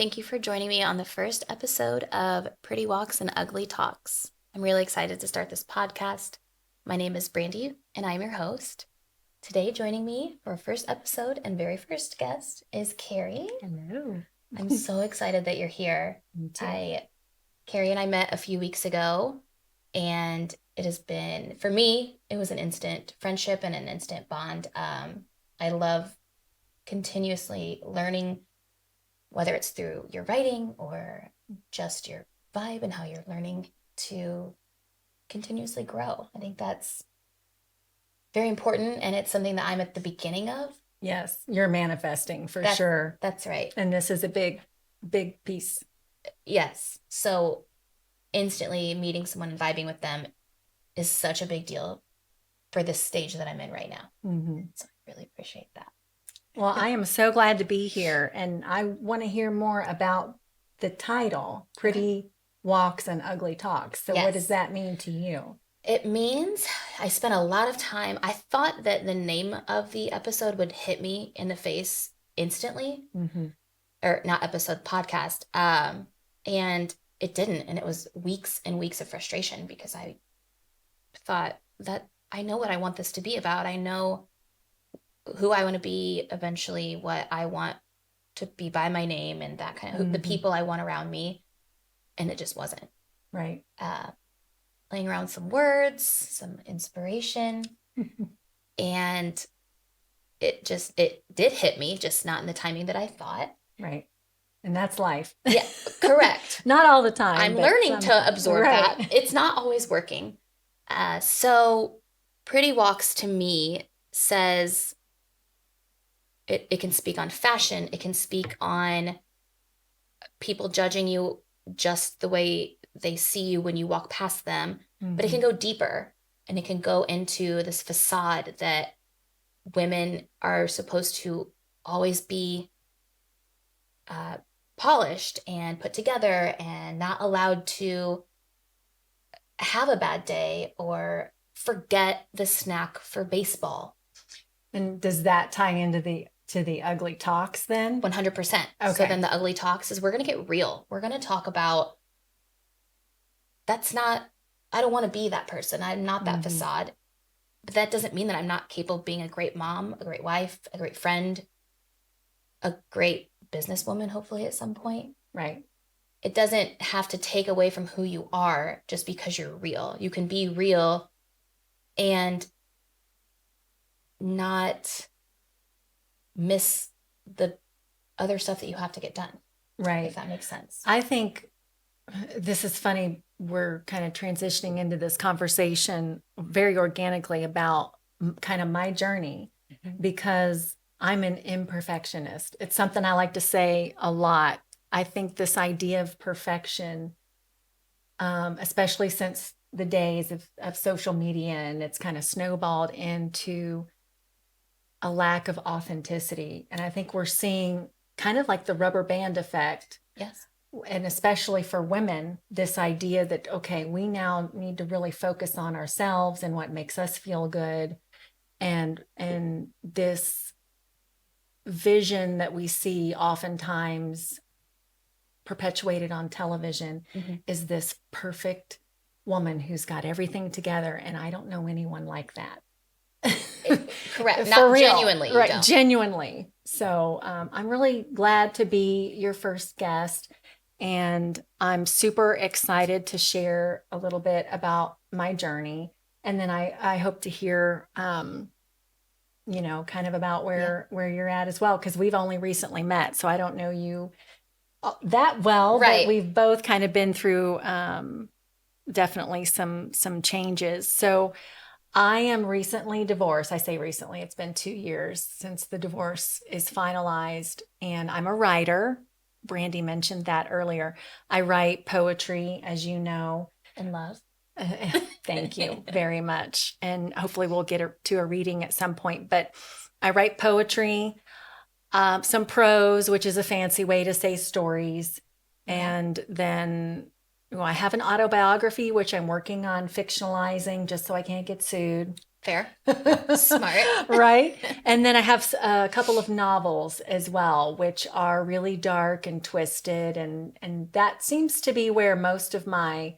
thank you for joining me on the first episode of Pretty Walks and Ugly Talks. I'm really excited to start this podcast. My name is Brandy, and I'm your host. Today, joining me for our first episode and very first guest is Carrie. Hello. I'm so excited that you're here. Me too. Carrie and I met a few weeks ago, and it has been, for me, it was an instant friendship and an instant bond. I love continuously learning, whether it's through your writing or just your vibe and how you're learning to continuously grow. I think that's very important, and it's something that I'm at the beginning of. Yes, you're manifesting for sure. That's right. And this is a big piece. Yes. So instantly meeting someone and vibing with them is such a big deal for this stage that I'm in right now. Mm-hmm. So I really appreciate that. Well, I am so glad to be here, and I want to hear more about the title, Pretty Walks and Ugly Talks. So Yes. What does that mean to you? It means I spent a lot of time. I thought that the name of the episode would hit me in the face instantly, or not episode, podcast. And it didn't. And it was weeks and weeks of frustration because I thought that I know what I want this to be about. I know who I want to be eventually, what I want to be by my name, and that kind of the people I want around me. And it just wasn't. Right. Laying around some words, some inspiration, and it did hit me, just not in the timing that I thought. Right. And that's life. Yeah, correct. Not all the time. I'm learning to absorb that. It's not always working. So Pretty Walks to me says it can speak on fashion. It can speak on people judging you just the way they see you when you walk past them, but it can go deeper, and it can go into this facade that women are supposed to always be polished and put together and not allowed to have a bad day or forget the snack for baseball. And does that tie into the ugly talks then? 100%. Okay. So then the ugly talks is we're going to get real. We're going to talk about I don't want to be that person. I'm not that facade. But that doesn't mean that I'm not capable of being a great mom, a great wife, a great friend, a great businesswoman, hopefully at some point. Right. It doesn't have to take away from who you are just because you're real. You can be real and not miss the other stuff that you have to get done. Right. If that makes sense. I think this is funny. We're kind of transitioning into this conversation very organically about kind of my journey because I'm an imperfectionist. It's something I like to say a lot. I think this idea of perfection, especially since the days of social media, and it's kind of snowballed into a lack of authenticity. And I think we're seeing kind of like the rubber band effect. Yes. And especially for women, this idea that, okay, we now need to really focus on ourselves and what makes us feel good. And this vision that we see oftentimes perpetuated on television is this perfect woman who's got everything together. And I don't know anyone like that. Correct. Not real. Genuinely. Right. Genuinely. So I'm really glad to be your first guest. And I'm super excited to share a little bit about my journey. And then I hope to hear, kind of about where you're at as well, because we've only recently met. So I don't know you that well, right. But we've both kind of been through definitely some changes. So I am recently divorced. I say recently, it's been 2 years since the divorce is finalized, and I'm a writer. Brandy mentioned that earlier. I write poetry, as you know. And love. Thank you very much. And hopefully we'll get to a reading at some point. But I write poetry, some prose, which is a fancy way to say stories. And then I have an autobiography, which I'm working on fictionalizing just so I can't get sued. Fair. Smart. Right? And then I have a couple of novels as well, which are really dark and twisted, and that seems to be where most of my,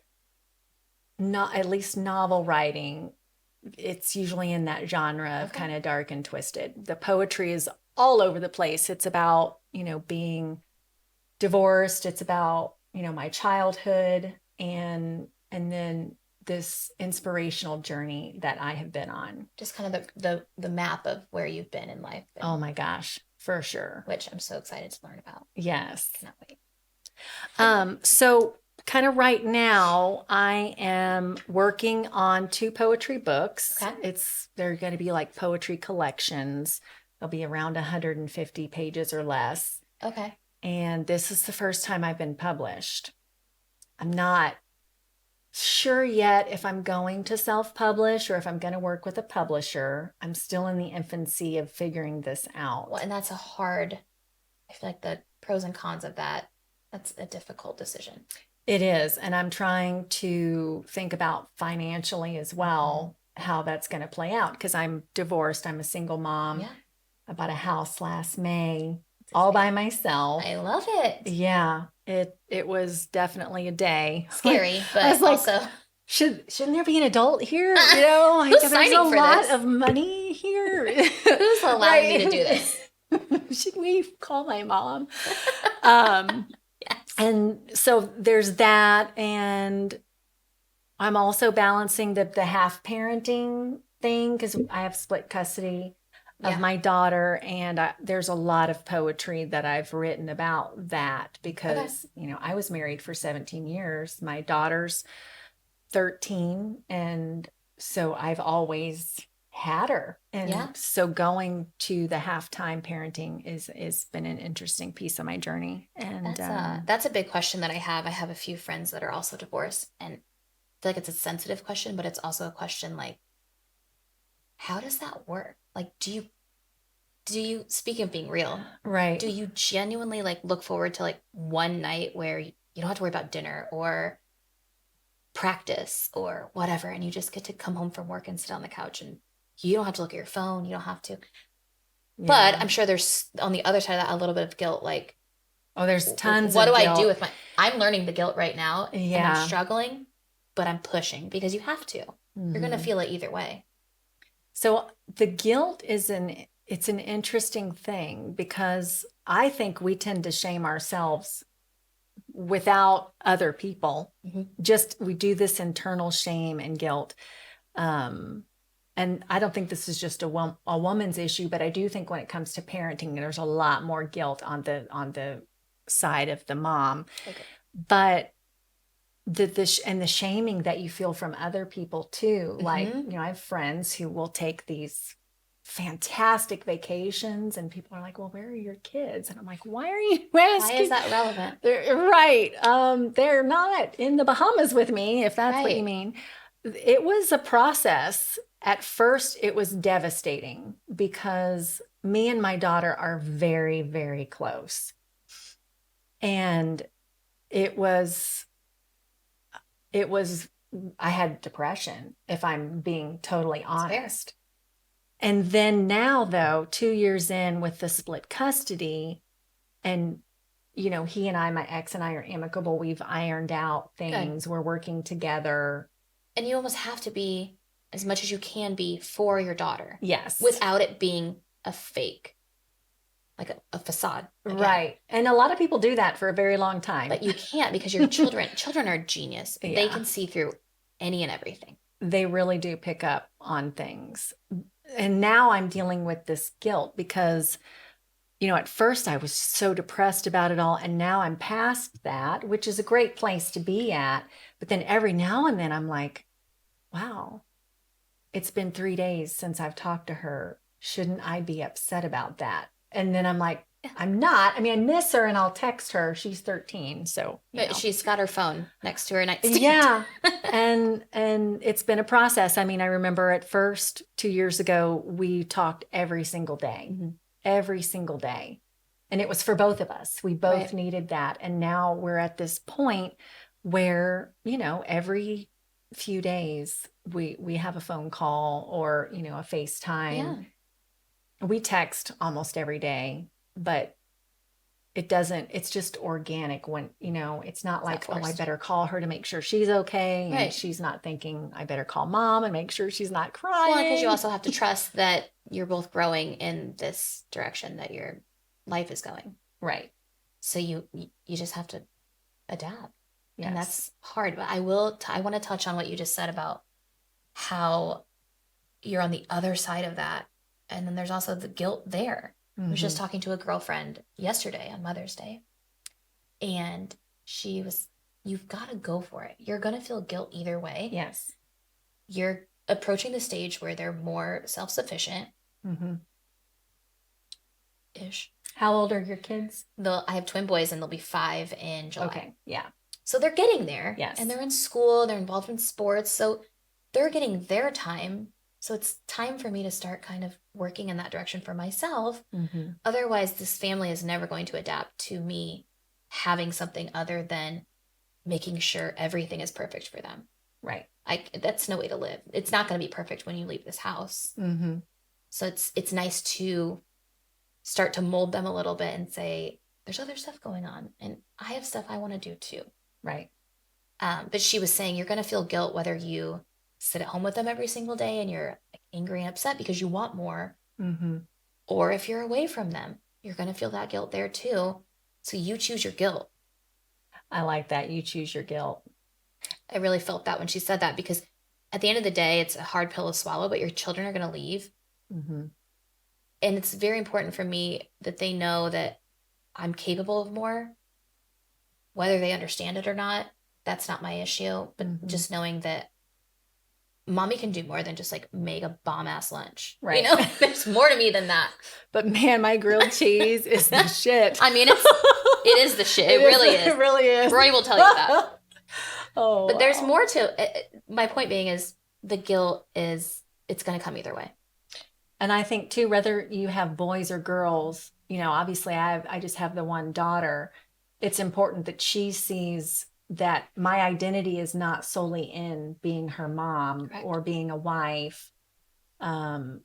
not at least novel writing, it's usually in that genre of kind of dark and twisted. The poetry is all over the place. It's about, being divorced. It's about, my childhood, and then this inspirational journey that I have been on. Just kind of the map of where you've been in life. Oh my gosh, for sure. Which I'm so excited to learn about. Yes. Cannot wait. So kind of right now, I am working on 2 poetry books. Okay. They're going to be like poetry collections. They'll be around 150 pages or less. Okay. And this is the first time I've been published. I'm not sure yet if I'm going to self-publish or if I'm going to work with a publisher. I'm still in the infancy of figuring this out. Well, and I feel like the pros and cons of that's a difficult decision. It is. And I'm trying to think about financially as well, how that's going to play out, because I'm divorced. I'm a single mom. Yeah. I bought a house last May all by myself. I love it. Yeah. It was definitely a day. Scary, but I was like, also shouldn't there be an adult here? Like, Who's there's signing a for lot this? of money here. Who's allowing me to do this? Should we call my mom? Yes. And so there's that, and I'm also balancing the half parenting thing, because I have split custody of my daughter, and there's a lot of poetry that I've written about that, because I was married for 17 years. My daughter's 13, and so I've always had her, and so going to the half-time parenting is been an interesting piece of my journey. And that's a big question that I have. I have a few friends that are also divorced, and I feel like it's a sensitive question, but it's also a question like, how does that work? Like, do you, speaking of being real, right, do you genuinely like look forward to like one night where you don't have to worry about dinner or practice or whatever, and you just get to come home from work and sit on the couch, and you don't have to look at your phone, you don't have to. Yeah. But I'm sure there's, on the other side of that, a little bit of guilt, like, there's tons what of do guilt. I do with I'm learning the guilt right now, and I'm struggling, but I'm pushing, because you have to. You're going to feel it either way. So the guilt it's an interesting thing, because I think we tend to shame ourselves without other people. Just, we do this internal shame and guilt. And I don't think this is just a woman's issue, but I do think when it comes to parenting, there's a lot more guilt on the side of the mom. Okay. But the shaming that you feel from other people too. Like, I have friends who will take these fantastic vacations, and people are like, well, where are your kids? And I'm like, why are you asking? Why is that relevant? Right. They're not in the Bahamas with me, if that's what you mean. It was a process. At first, it was devastating, because me and my daughter are very, very close. And it was, I had depression, if I'm being totally honest. And then now, though, 2 years in with the split custody, and, he and I, my ex and I, are amicable. We've ironed out things. Good. We're working together. And you almost have to be as much as you can be for your daughter. Yes. Without it being a fake, like a facade. Again. Right. And a lot of people do that for a very long time. But you can't, because your children are genius. Yeah. They can see through any and everything. They really do pick up on things. And now I'm dealing with this guilt, because, at first I was so depressed about it all. And now I'm past that, which is a great place to be at. But then every now and then I'm like, wow, it's been 3 days since I've talked to her. Shouldn't I be upset about that? And then I'm like, I'm not. I mean, I miss her and I'll text her. She's 13. So she's got her phone next to her nightstand. Yeah. and it's been a process. I mean, I remember at first 2 years ago, we talked every single day, every single day. And it was for both of us. We both needed that. And now we're at this point where, every few days we have a phone call or, a FaceTime. Yeah. We text almost every day, but it's just organic when, it's not like, oh, I better call her to make sure she's okay. Right. And she's not thinking I better call mom and make sure she's not crying. Well, because you also have to trust that you're both growing in this direction that your life is going. Right. So you just have to adapt. Yes. And that's hard. But I want to touch on what you just said about how you're on the other side of that. And then there's also the guilt there. I was just talking to a girlfriend yesterday on Mother's Day, and you've got to go for it. You're going to feel guilt either way. Yes. You're approaching the stage where they're more self-sufficient. Ish. How old are your kids? I have twin boys, and they'll be 5 in July. Okay. Yeah. So they're getting there. Yes. And they're in school. They're involved in sports. So they're getting their time. So it's time for me to start kind of working in that direction for myself. Otherwise, this family is never going to adapt to me having something other than making sure everything is perfect for them. Right. That's no way to live. It's not going to be perfect when you leave this house. So it's nice to start to mold them a little bit and say, there's other stuff going on. And I have stuff I want to do too. Right. But she was saying, you're going to feel guilt whether you sit at home with them every single day and you're angry and upset because you want more. Or if you're away from them, you're going to feel that guilt there too. So you choose your guilt. I like that. You choose your guilt. I really felt that when she said that, because at the end of the day, it's a hard pill to swallow, but your children are going to leave. And it's very important for me that they know that I'm capable of more. Whether they understand it or not, that's not my issue. But just knowing that mommy can do more than just like make a bomb ass lunch. Right. There's more to me than that. But man, my grilled cheese is the shit. I mean, it is the shit. It really is. It really is. Roy will tell you that. Oh, but there's more to it. My point being is the guilt it's going to come either way. And I think too, whether you have boys or girls, obviously I just have the one daughter. It's important that she sees that my identity is not solely in being her mom. Correct. Or being a wife. And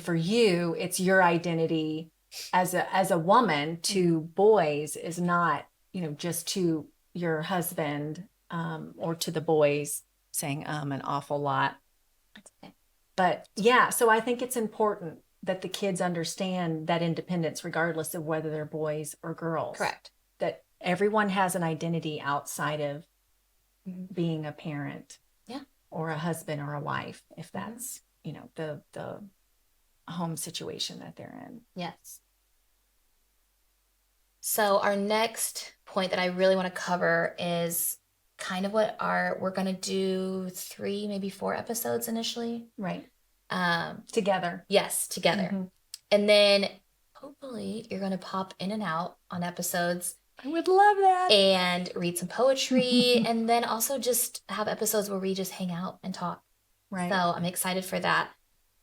for you, it's your identity as a woman to boys is not, just to your husband, or to the boys, saying an awful lot. Okay. But yeah, so I think it's important that the kids understand that independence, regardless of whether they're boys or girls. Correct. That everyone has an identity outside of being a parent. Yeah. Or a husband or a wife, if that's, the home situation that they're in. Yes. So our next point that I really want to cover is kind of we're going to do 3, maybe 4 episodes initially. Right. Together. Yes, together. And then hopefully you're going to pop in and out on episodes. I would love that. And read some poetry and then also just have episodes where we just hang out and talk. Right. So I'm excited for that.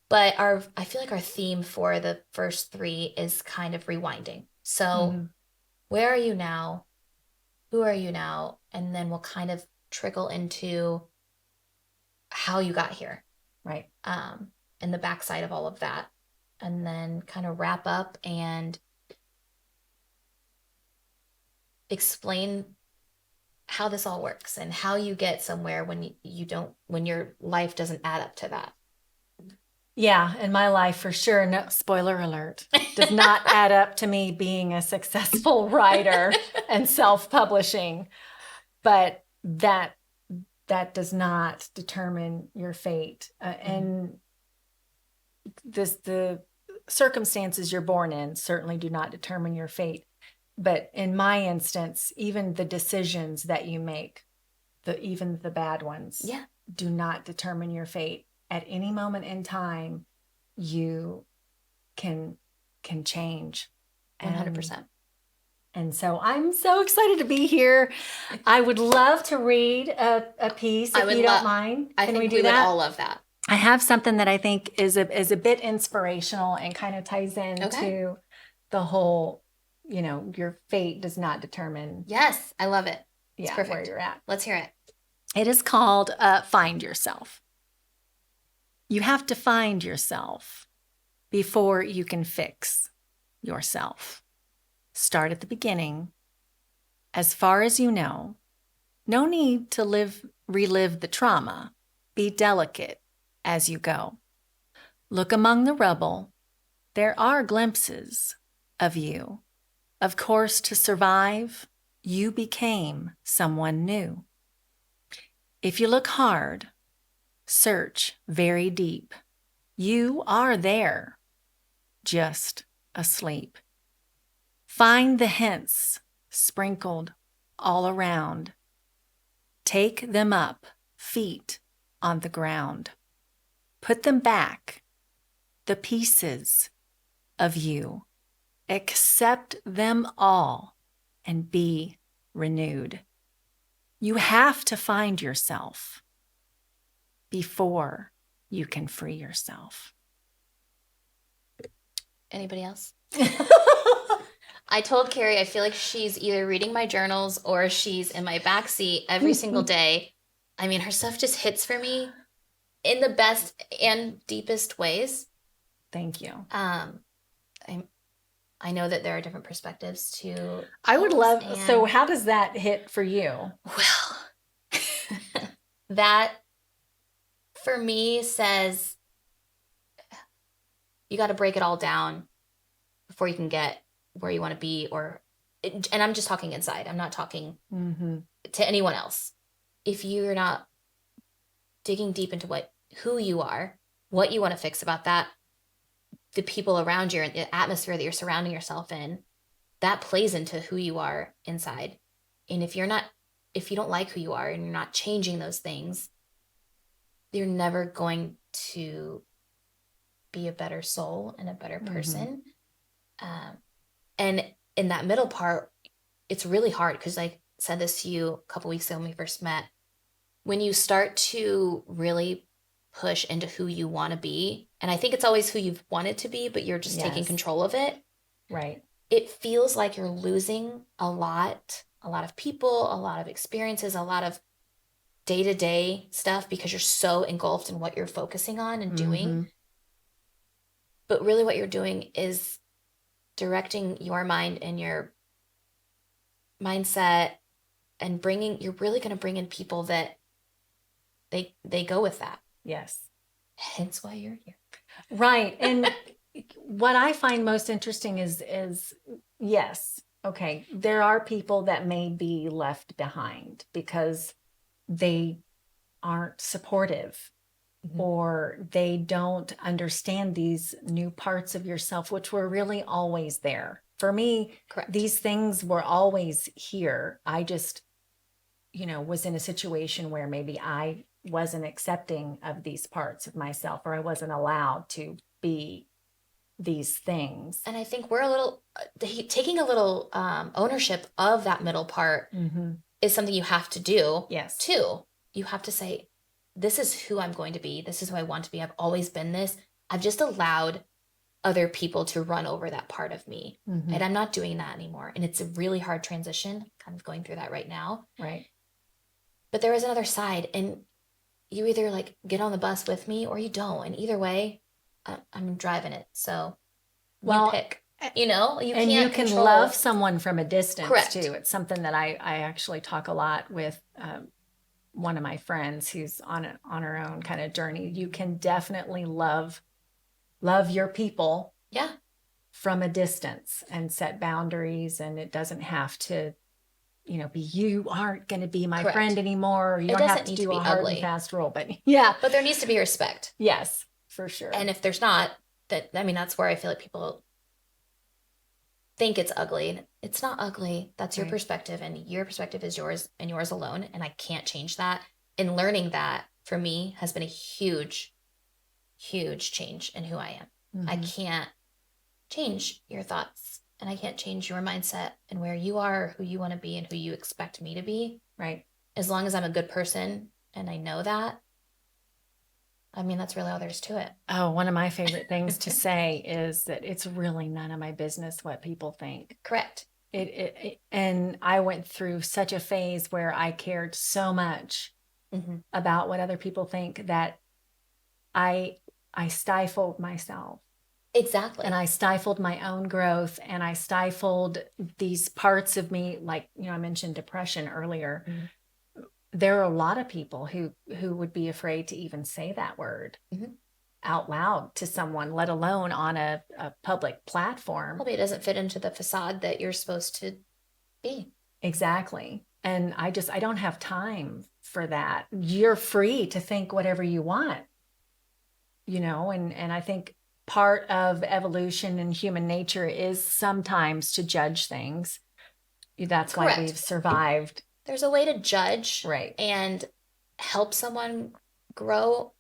But I feel like our theme for the first 3 is kind of rewinding. So where are you now? Who are you now? And then we'll kind of trickle into how you got here. Right. And the backside of all of that. And then kind of wrap up and explain how this all works and how you get somewhere when when your life doesn't add up to that. Yeah, in my life for sure. No, spoiler alert, does not add up to me being a successful writer and self-publishing. But that does not determine your fate. And the circumstances you're born in certainly do not determine your fate. But in my instance, even the decisions that you make, even the bad ones, do not determine your fate. At any moment in time, you can change. 100%. And so I'm so excited to be here. I would love to read a piece if you don't mind. I think we would all love that. I have something that I think is a bit inspirational and kind of ties into the whole, your fate does not determine. Yes, I love it. It's perfect. Where you're at. Let's hear it. It is called Find Yourself. You have to find yourself before you can fix yourself. Start at the beginning. As far as you know, no need to relive the trauma. Be delicate as you go. Look among the rubble. There are glimpses of you. Of course, to survive, you became someone new. If you look hard, search very deep, you are there, just asleep. Find the hints sprinkled all around. Take them up, feet on the ground. Put them back, the pieces of you. Accept them all and be renewed. You have to find yourself before you can free yourself. Anybody else? I told Carrie I feel like she's either reading my journals or she's in my backseat every single day. I mean, her stuff just hits for me in the best and deepest ways. Thank you. I know that there are different perspectives to. I would love. So, how does that hit for you? Well, that for me says you got to break it all down before you can get where you want to be, and I'm just talking inside. I'm not talking to anyone else. If you're not digging deep into who you are, what you want to fix about that, the people around you and the atmosphere that you're surrounding yourself in, that plays into who you are inside. And if you don't like who you are and you're not changing those things, you're never going to be a better soul and a better person. And in that middle part, it's really hard because I said this to you a couple weeks ago when we first met. When you start to really push into who you want to be, and I think it's always who you've wanted to be, but you're just taking control of it. Right. It feels like you're losing a lot of people, a lot of experiences, a lot of day-to-day stuff because you're so engulfed in what you're focusing on and doing. But really what you're doing is directing your mind and your mindset and you're really going to bring in people that they go with that. Yes. Hence why you're here. Right. And what I find most interesting is yes, okay, there are people that may be left behind because they aren't supportive or they don't understand these new parts of yourself, which were really always there. For me, correct, these things were always here. I just, was in a situation where maybe I wasn't accepting of these parts of myself, or I wasn't allowed to be these things. And I think we're a little taking a little ownership of that middle part is something you have to do. Yes. Too. You have to say, this is who I'm going to be. This is who I want to be. I've always been this. I've just allowed other people to run over that part of me. And I'm not doing that anymore. And it's a really hard transition, kind of going through that right now. Right. But there is another side, and you either get on the bus with me or you don't. And either way, I'm driving it. So you pick. You and you can love someone from a distance. Correct. Too. It's something that I actually talk a lot with one of my friends who's on her own kind of journey. You can definitely love your people. Yeah. From a distance and set boundaries, and it doesn't have to be, you aren't going to be my friend anymore. Or you don't have to do a hard and fast rule, but But there needs to be respect. Yes, for sure. And if there's not, that's where I feel like people think it's ugly. It's not ugly. That's your perspective, and your perspective is yours and yours alone. And I can't change that. And learning that for me has been a huge, huge change in who I am. I can't change your thoughts, and I can't change your mindset and where you are, who you want to be, and who you expect me to be. Right. As long as I'm a good person and I know that, that's really all there is to it. Oh, one of my favorite things to say is that it's really none of my business what people think. Correct. And I went through such a phase where I cared so much about what other people think, that I stifled myself. Exactly. And I stifled my own growth, and I stifled these parts of me, like, I mentioned depression earlier. There are a lot of people who would be afraid to even say that word out loud to someone, let alone on a public platform. Probably it doesn't fit into the facade that you're supposed to be. Exactly. And I don't have time for that. You're free to think whatever you want, and I think part of evolution and human nature is sometimes to judge things. That's Correct. why we've survived. There's a way to judge Right. and help someone grow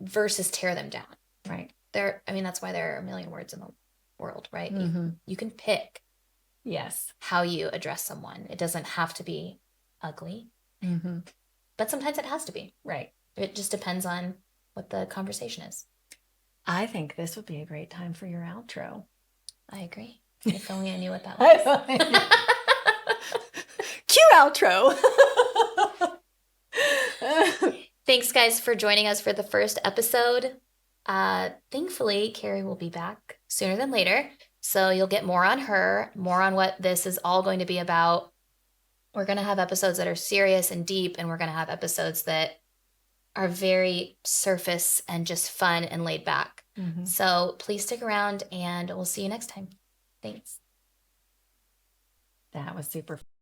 versus tear them down. Right. That's why there are a million words in the world, right? You can pick Yes. how you address someone. It doesn't have to be ugly, but sometimes it has to be. Right. It just depends on what the conversation is. I think this would be a great time for your outro. I agree. If only I knew what that was. Cue outro. Thanks, guys, for joining us for the first episode. Thankfully, Carrie will be back sooner than later. So you'll get more on her, more on what this is all going to be about. We're going to have episodes that are serious and deep, and we're going to have episodes that are very surface and just fun and laid back. So please stick around, and we'll see you next time. Thanks. That was super fun.